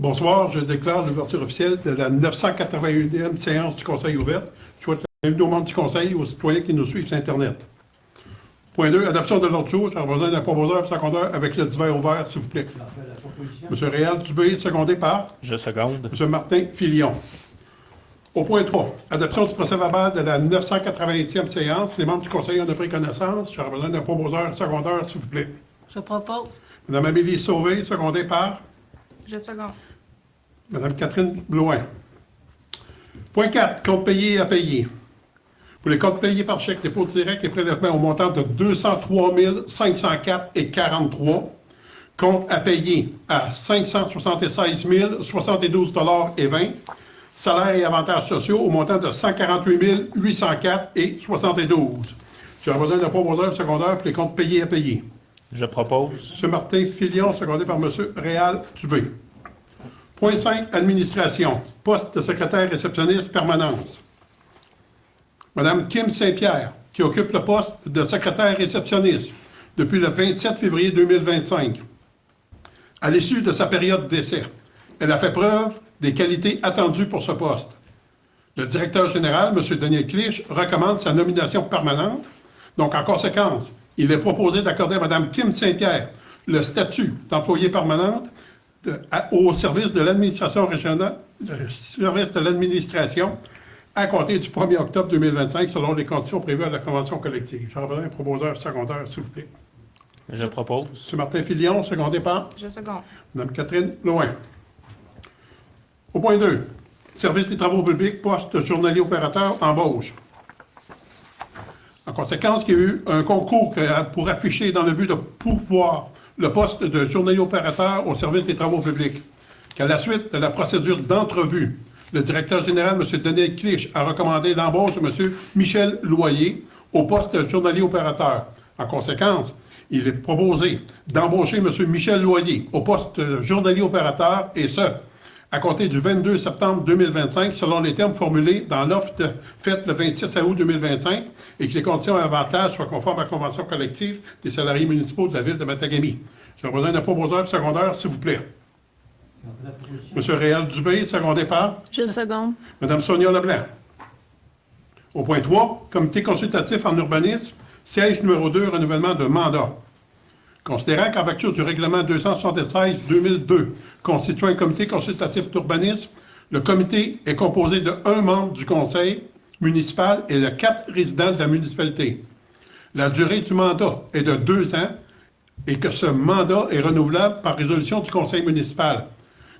Bonsoir, je déclare l'ouverture officielle de la 981e séance du Conseil ouverte. Je souhaite la bienvenue aux membres du Conseil et aux citoyens qui nous suivent sur Internet. Point 2, adoption de l'ordre du jour. J'ai besoin d'un proposeur secondeur avec le divers ouvert, s'il vous plaît. M. Réal Dubé, secondé par Je seconde. M. Martin Filion. Au point 3, adoption du procès-verbal de la 980e séance. Les membres du Conseil en ont pris connaissance. J'aurais besoin d'un proposeur secondeur, s'il vous plaît. Je propose. Mme Amélie Sauvé, secondée par Je seconde. Mme Catherine Blouin. Point 4, compte payé à payer. Pour les comptes payés par chèque, dépôt direct et prélèvement au montant de 203 504,43. Compte à payer à 576 072,20 $. Salaires et avantages sociaux au montant de 148 804,72 $. J'ai besoin d'un proposeur secondaire pour les comptes payés à payer. Je propose. M. Martin Filion, secondé par M. Réal Dubé. Point 5, administration. Poste de secrétaire réceptionniste permanence. Mme Kim Saint-Pierre, qui occupe le poste de secrétaire réceptionniste depuis le 27 février 2025. À l'issue de sa période d'essai, elle a fait preuve des qualités attendues pour ce poste. Le directeur général, M. Daniel Clich, recommande sa nomination permanente. Donc, en conséquence, il est proposé d'accorder à Mme Kim Saint-Pierre le statut d'employée permanente au service de l'administration régionale, le service de l'administration, à compter du 1er octobre 2025, selon les conditions prévues à la Convention collective. J'aurais besoin d'un proposeur secondaire, s'il vous plaît. Je propose. M. Martin Filion, secondé par Je seconde. Mme Catherine Loin. Au point 2, service des travaux publics, poste journalier opérateur, embauche. En conséquence, il y a eu un concours pour afficher dans le but de pourvoir le poste de journalier opérateur au service des travaux publics. Qu'à la suite de la procédure d'entrevue, le directeur général, M. Daniel Clich, a recommandé l'embauche de M. Michel Loyer au poste de journalier opérateur. En conséquence, il est proposé d'embaucher M. Michel Loyer au poste de journalier opérateur, et ce, à compter du 22 septembre 2025, selon les termes formulés dans l'offre faite le 26 août 2025, et que les conditions et avantages soient conformes à la Convention collective des salariés municipaux de la ville de Matagami. J'ai besoin d'un proposeur secondaire, s'il vous plaît. M. Réal Dubé, secondé par Je seconde. Mme Sonia Leblanc. Au point 3, comité consultatif en urbanisme, siège numéro 2, renouvellement de mandat. Considérant qu'en vertu du règlement 276-2002 constituant un comité consultatif d'urbanisme, le comité est composé de 1 membre du conseil municipal et de 4 résidents de la municipalité. La durée du mandat est de 2 ans et que ce mandat est renouvelable par résolution du conseil municipal.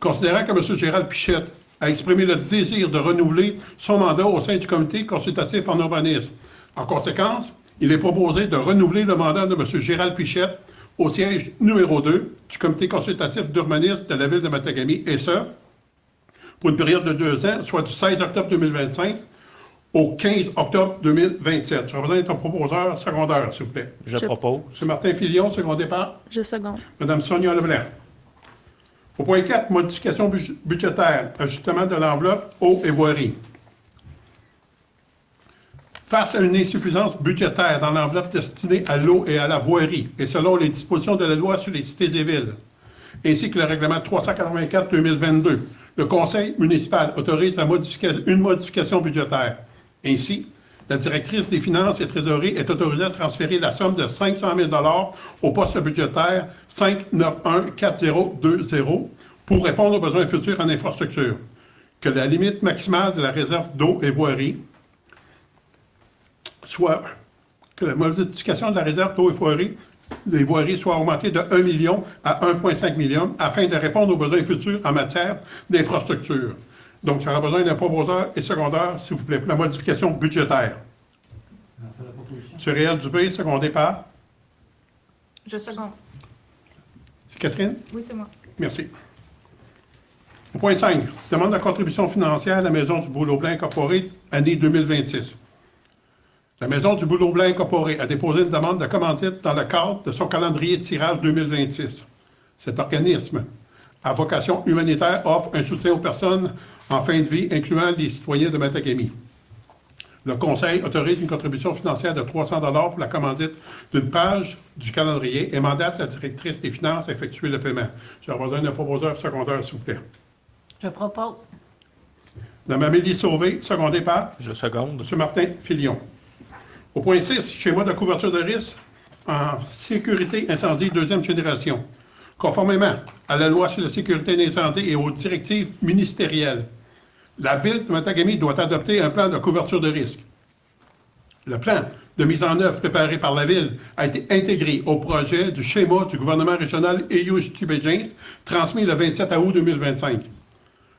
Considérant que M. Gérald Pichette a exprimé le désir de renouveler son mandat au sein du comité consultatif en urbanisme. En conséquence, il est proposé de renouveler le mandat de M. Gérald Pichette au siège numéro 2 du comité consultatif d'urbanisme de la ville de Matagami, et ce, pour une période de 2 ans, soit du 16 octobre 2025 au 15 octobre 2027. J'aurais besoin d'être un proposeur secondaire, s'il vous plaît. Je propose. M. Martin Filion, secondé par Je seconde. Mme Sonia Leblanc. Au point 4, modification budgétaire, ajustement de l'enveloppe eau et voirie. Face à une insuffisance budgétaire dans l'enveloppe destinée à l'eau et à la voirie, et selon les dispositions de la loi sur les cités et villes, ainsi que le règlement 384-2022, le conseil municipal autorise une modification budgétaire. Ainsi, la directrice des finances et trésorerie est autorisée à transférer la somme de 500 000 $ au poste budgétaire 5914020 pour répondre aux besoins futurs en infrastructure. Que la limite maximale de la réserve d'eau et voirie soit que la modification de la réserve d'eau et des voiries soit augmentée de 1 million à 1,5 million afin de répondre aux besoins futurs en matière d'infrastructure. Donc, j'aurai besoin d'un proposeur et secondaire, s'il vous plaît, pour la modification budgétaire. M. Réal Dubé, secondé par Je seconde. C'est Catherine? Oui, c'est moi. Merci. Au point 5, demande de contribution financière à la Maison du Boulot-Blanc Incorporée, année 2026. La Maison du Boulot-Blanc Incorporée a déposé une demande de commandite dans le cadre de son calendrier de tirage 2026. Cet organisme, à vocation humanitaire, offre un soutien aux personnes en fin de vie, incluant les citoyens de Matagami. Le Conseil autorise une contribution financière de 300 $ pour la commandite d'une page du calendrier et mandate la directrice des finances à effectuer le paiement. J'ai besoin d'un proposeur secondaire, s'il vous plaît. Je propose. Mme Amélie Sauvé, secondée par Je seconde. M. Martin Filion. Au point 6, schéma de couverture de risque en sécurité incendie deuxième génération. Conformément à la loi sur la sécurité d'incendie et aux directives ministérielles, la Ville de Matagami doit adopter un plan de couverture de risque. Le plan de mise en œuvre préparé par la Ville a été intégré au projet du schéma du gouvernement régional Ayush-Tibet-James, transmis le 27 août 2025.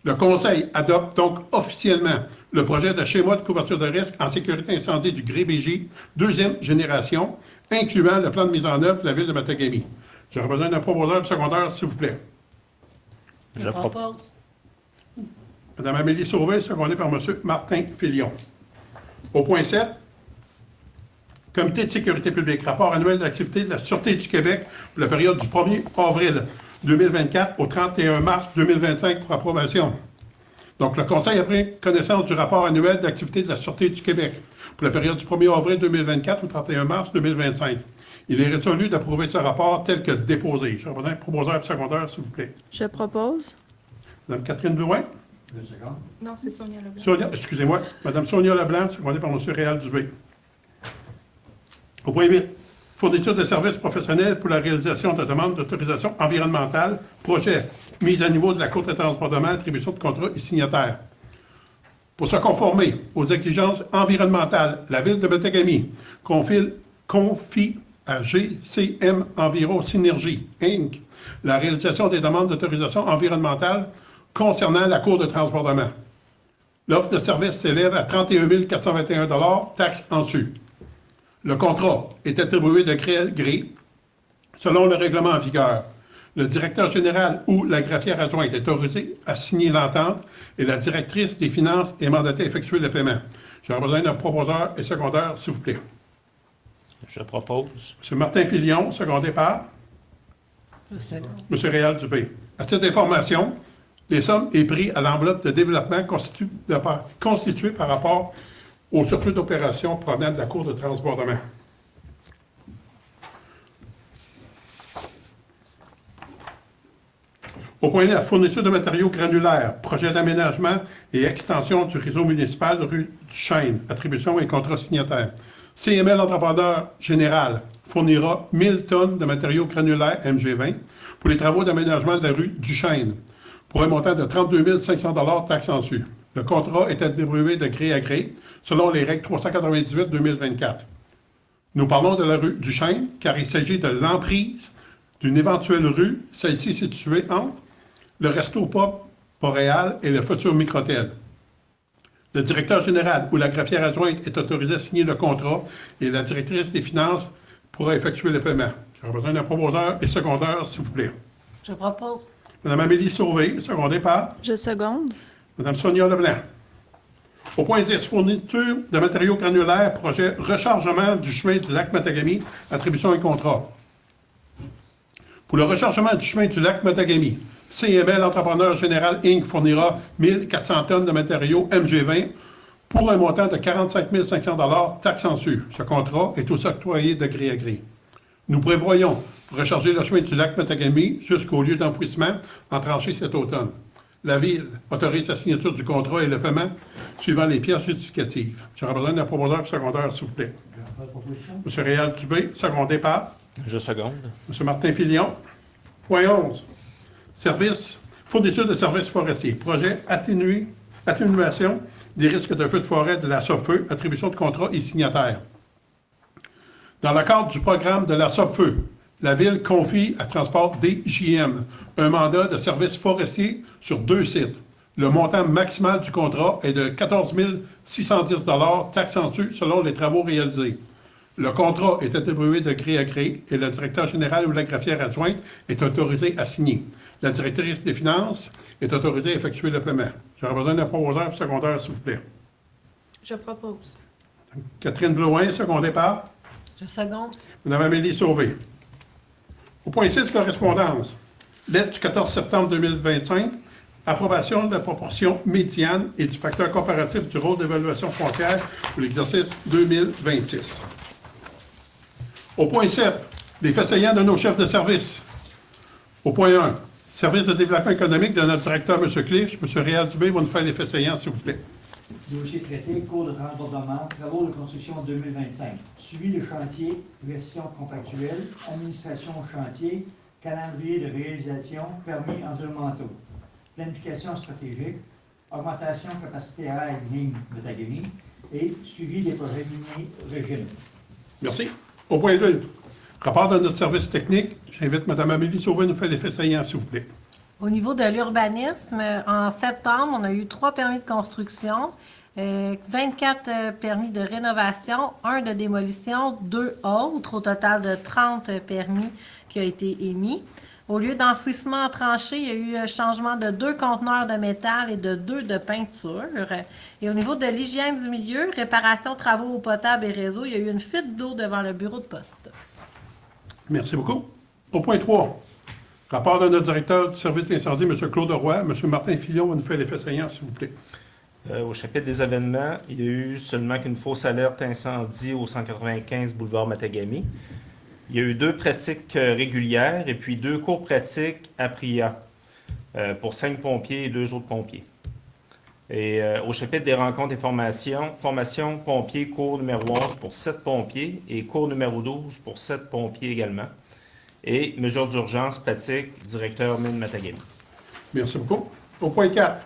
Le Conseil adopte donc officiellement le projet de schéma de couverture de risque en sécurité incendie du GREBJ, deuxième génération, incluant le plan de mise en œuvre de la Ville de Matagami. J'aurais besoin d'un proposeur secondaire, s'il vous plaît. Je propose. Mme Amélie Sauvé, secondée par M. Martin Filion. Au point 7, Comité de sécurité publique, rapport annuel d'activité de la Sûreté du Québec pour la période du 1er avril 2024 au 31 mars 2025 pour approbation. Donc, le Conseil a pris connaissance du rapport annuel d'activité de la Sûreté du Québec pour la période du 1er avril 2024 au 31 mars 2025. Il est résolu d'approuver ce rapport tel que déposé. J'aurais besoin d'un proposeur secondaire, s'il vous plaît. Je propose. Mme Catherine Blouin. Non, c'est Sonia Leblanc. Excusez-moi. Mme Sonia Leblanc, secondée par M. Réal Dubé. Au point 8, fourniture de services professionnels pour la réalisation de demandes d'autorisation environnementale, projet, mise à niveau de la Cour de transportement, attribution de contrats et signataires. Pour se conformer aux exigences environnementales, la Ville de Matagami confie à GCM Enviro Synergie, Inc., la réalisation des demandes d'autorisation environnementale concernant la Cour de transportement. L'offre de service s'élève à 31 421 $, taxes en su. Le contrat est attribué de gré à gré selon le règlement en vigueur. Le directeur général ou la greffière adjointe est autorisé à signer l'entente et la directrice des finances est mandatée à effectuer le paiement. J'aurais besoin d'un proposeur et secondaire, s'il vous plaît. Je propose. M. Martin Filion, secondé par Je seconde. M. Réal Dubé. À cette information, les sommes et prix à l'enveloppe de développement constituées par rapport au surplus d'opérations provenant de la Cour de transportement. Au point 9, fourniture de matériaux granulaires, projet d'aménagement et extension du réseau municipal de rue du Chêne, attribution et contrat signataire. CML Entrepreneur Général fournira 1000 tonnes de matériaux granulaires MG20 pour les travaux d'aménagement de la rue du Chêne, pour un montant de 32 500 $ taxes en su. Le contrat est attribué de gré à gré, selon les règles 398-2024. Nous parlons de la rue du Chêne, car il s'agit de l'emprise d'une éventuelle rue, celle-ci située entre le Resto Pop Boréal et le futur Microtel. Le directeur général ou la greffière adjointe est autorisé à signer le contrat et la directrice des finances pourra effectuer le paiement. J'aurais besoin d'un proposeur et secondaire, s'il vous plaît. Je propose. Mme Amélie Sauvé, secondée par Je seconde. Mme Sonia Leblanc. Au point 10, fourniture de matériaux granulaires, projet rechargement du chemin du lac Matagami, attribution et contrat. Pour le rechargement du chemin du lac Matagami, CML Entrepreneur Général Inc. fournira 1400 tonnes de matériaux MG20 pour un montant de 45 500 $ taxes en su. Ce contrat est aussi octroyé de gré à gré. Nous prévoyons recharger le chemin du lac Matagami jusqu'au lieu d'enfouissement en tranchée cet automne. La Ville autorise la signature du contrat et le paiement suivant les pièces justificatives. J'aurais besoin d'un proposeur secondaire, s'il vous plaît. M. Réal Dubé, secondé par Je seconde. M. Martin Filion. Point 11. Fourniture de services forestiers. Projet atténuation des risques de feux de forêt de la SOPFEU, attribution de contrat et signataire. Dans le cadre du programme de la SOPFEU, la Ville confie à Transport DJM un mandat de service forestier sur 2 sites. Le montant maximal du contrat est de 14 610 $ taxes en su selon les travaux réalisés. Le contrat est attribué de gré à gré et le directeur général ou la greffière adjointe est autorisé à signer. La directrice des finances est autorisée à effectuer le paiement. J'aurais besoin d'un proposeur secondaire, s'il vous plaît. Je propose. Catherine Blouin, secondée par Je seconde. Mme Amélie Sauvé. Au point 6, correspondance. Lettre du 14 septembre 2025, approbation de la proportion médiane et du facteur comparatif du rôle d'évaluation foncière pour l'exercice 2026. Au point 7, les faits saillants de nos chefs de service. Au point 1, Service de développement économique de notre directeur, M. Clich. M. Réal Dubé va nous faire l'effet saillant, s'il vous plaît. Dossier traité, cours de transbordement, travaux de construction 2025. Suivi de chantier, pression contractuelle, administration au chantier, calendrier de réalisation, permis environnementaux, planification stratégique, augmentation capacité à ligne Matagami et suivi des projets miniers régionaux. Merci. Au point 2, rapport de notre service technique. J'invite Mme Amélie Sauvé à nous faire l'effet saillant, s'il vous plaît. Au niveau de l'urbanisme, en septembre, on a eu 3 permis de construction, 24 permis de rénovation, 1 de démolition, 2 autres, au total de 30 permis qui ont été émis. Au lieu d'enfouissement en tranchée, il y a eu un changement de 2 conteneurs de métal et de 2 de peinture. Et au niveau de l'hygiène du milieu, réparation, travaux eau potable et réseau, il y a eu une fuite d'eau devant le bureau de poste. Merci beaucoup. Au point 3, rapport de notre directeur du service d'incendie, M. Claude Roy. M. Martin Fillon va nous faire l'effet saillant, s'il vous plaît. Au chapitre des événements, il y a eu seulement qu'une fausse alerte incendie au 195 boulevard Matagami. Il y a eu 2 pratiques régulières et puis 2 cours pratiques à PRIA pour 5 pompiers et 2 autres pompiers. Et au chapitre des rencontres et formations, formation pompiers, cours numéro 11 pour 7 pompiers et cours numéro 12 pour 7 pompiers également. Et mesures d'urgence pratique, directeur mine Matagami. Merci beaucoup. Au point 4,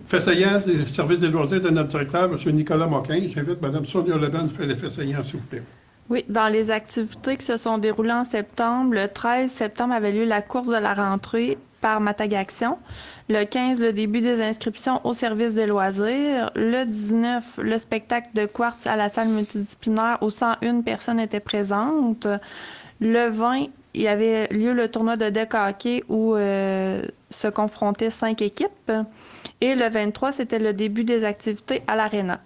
fait saillant du service des loisirs de notre directeur, M. Nicolas Moquin. J'invite Mme Sonia Lebel à nous faire l'effet saillant, s'il vous plaît. Oui, dans les activités qui se sont déroulées en septembre, le 13 septembre avait lieu la course de la rentrée par Matagaction. Le 15, le début des inscriptions au service des loisirs. Le 19, le spectacle de quartz à la salle multidisciplinaire où 101 personnes étaient présentes. Le 20, il y avait lieu le tournoi de deck hockey où se confrontaient 5 équipes. Et le 23, c'était le début des activités à l'Arena.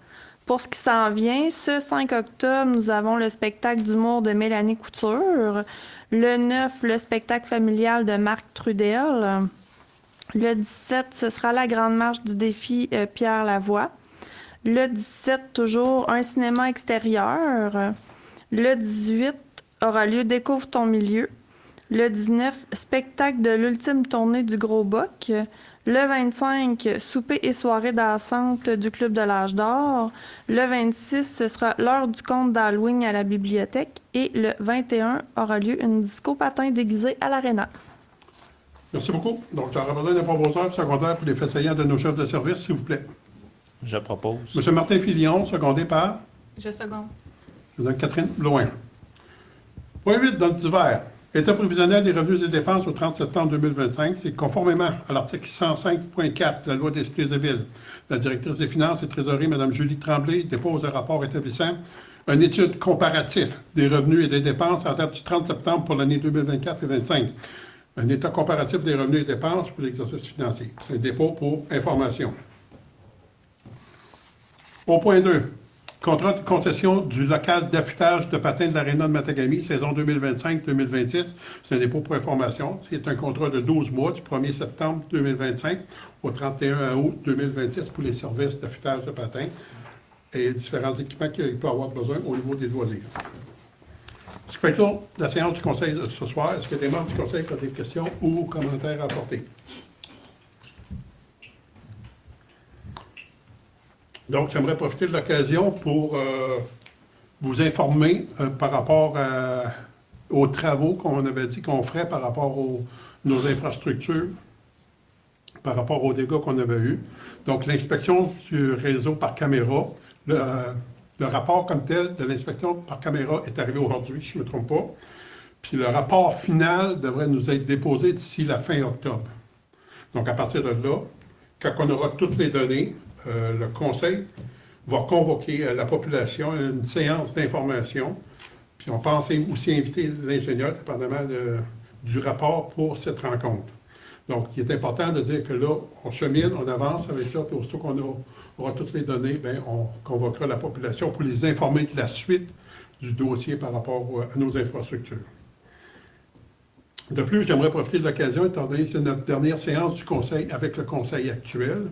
Pour ce qui s'en vient, ce 5 octobre, nous avons le spectacle d'humour de Mélanie Couture. Le 9, le spectacle familial de Marc Trudel. Le 17, ce sera la grande marche du défi Pierre Lavoie. Le 17, toujours un cinéma extérieur. Le 18 aura lieu Découvre ton milieu. Le 19, spectacle de l'ultime tournée du Gros Boc. Le 25, souper et soirée dansante du Club de l'Âge d'Or. Le 26, ce sera l'heure du conte d'Halloween à la bibliothèque. Et le 21 aura lieu une disco patin déguisée à l'Arena. Merci beaucoup. Donc, j'aurais besoin d'un proposeur secondaire pour les faits saillants de nos chefs de service, s'il vous plaît. Je propose. M. Martin Fillon, secondé par Je seconde. Mme Catherine Blouin. Point 8, dans le divers. État prévisionnel des revenus et dépenses au 30 septembre 2025, c'est conformément à l'article 105.4 de la loi des cités et villes. La directrice des finances et trésorerie, Mme Julie Tremblay, dépose un rapport établissant une étude comparative des revenus et des dépenses en date du 30 septembre pour l'année 2024 et 2025. Un état comparatif des revenus et dépenses pour l'exercice financier. C'est un dépôt pour information. Au point 2, contrat de concession du local d'affûtage de patins de l'Aréna de Matagami, saison 2025-2026. C'est un dépôt pour information. C'est un contrat de 12 mois, du 1er septembre 2025 au 31 août 2026 pour les services d'affûtage de patins et différents équipements qu'il peut avoir besoin au niveau des loisirs. Ce qui fait le tour de la séance du Conseil de ce soir. Est-ce que des membres du Conseil ont des questions ou commentaires à apporter? Donc, j'aimerais profiter de l'occasion pour vous informer par rapport aux travaux qu'on avait dit qu'on ferait par rapport aux nos infrastructures, par rapport aux dégâts qu'on avait eus. Donc, l'inspection du réseau par caméra, le rapport comme tel de l'inspection par caméra est arrivé aujourd'hui, je ne me trompe pas. Puis le rapport final devrait nous être déposé d'ici la fin octobre. Donc, à partir de là, quand on aura toutes les données, le Conseil va convoquer la population à une séance d'information. Puis on pense aussi inviter l'ingénieur, dépendamment du rapport, pour cette rencontre. Donc, il est important de dire que là, on chemine, on avance avec ça, puis aussitôt qu'on aura toutes les données, bien, on convoquera la population pour les informer de la suite du dossier par rapport à nos infrastructures. De plus, j'aimerais profiter de l'occasion, étant donné que c'est notre dernière séance du Conseil avec le Conseil actuel,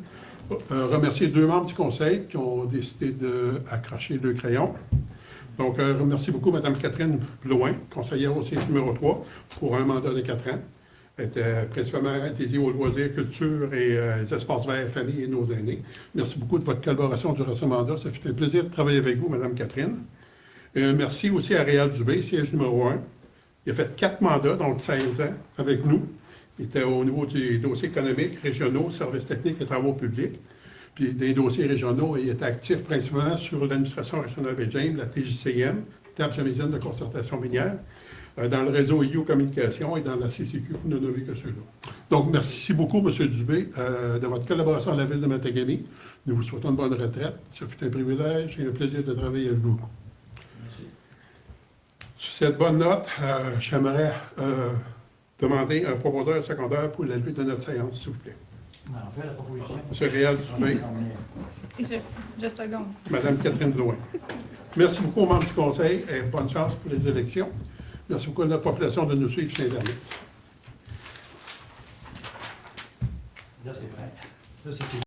remercier 2 membres du Conseil qui ont décidé d'accrocher 2 crayons. Donc, remercie beaucoup Mme Catherine Blouin, conseillère au siège numéro 3, pour un mandat de 4 ans. était principalement dédié aux loisirs, culture et les espaces verts, famille et nos aînés. Merci beaucoup de votre collaboration durant ce mandat. Ça fait un plaisir de travailler avec vous, Mme Catherine. Merci aussi à Réal Dubé, siège numéro 1. Il a fait 4 mandats, donc 16 ans, avec nous. Il était au niveau des dossiers économiques, régionaux, services techniques et travaux publics. Puis des dossiers régionaux, il était actif principalement sur l'administration régionale Baie-James, la TJCM, Table Jamaisienne de concertation minière, dans le réseau EU Communication et dans la CCQ, pour ne nommer que ceux-là. Donc, merci beaucoup, M. Dubé, de votre collaboration à la Ville de Matagami. Nous vous souhaitons une bonne retraite. Ce fut un privilège et un plaisir de travailler avec vous. Merci. Sur cette bonne note, j'aimerais demander un proposeur secondaire pour la levée de notre séance, s'il vous plaît. On en fait la proposition. M. Réal Dubé, Je seconde. Mme Catherine Drouin. Merci beaucoup aux membres du Conseil et bonne chance pour les élections. Merci beaucoup à notre population de nous suivre sur Internet. Là, c'est prêt. Là, c'est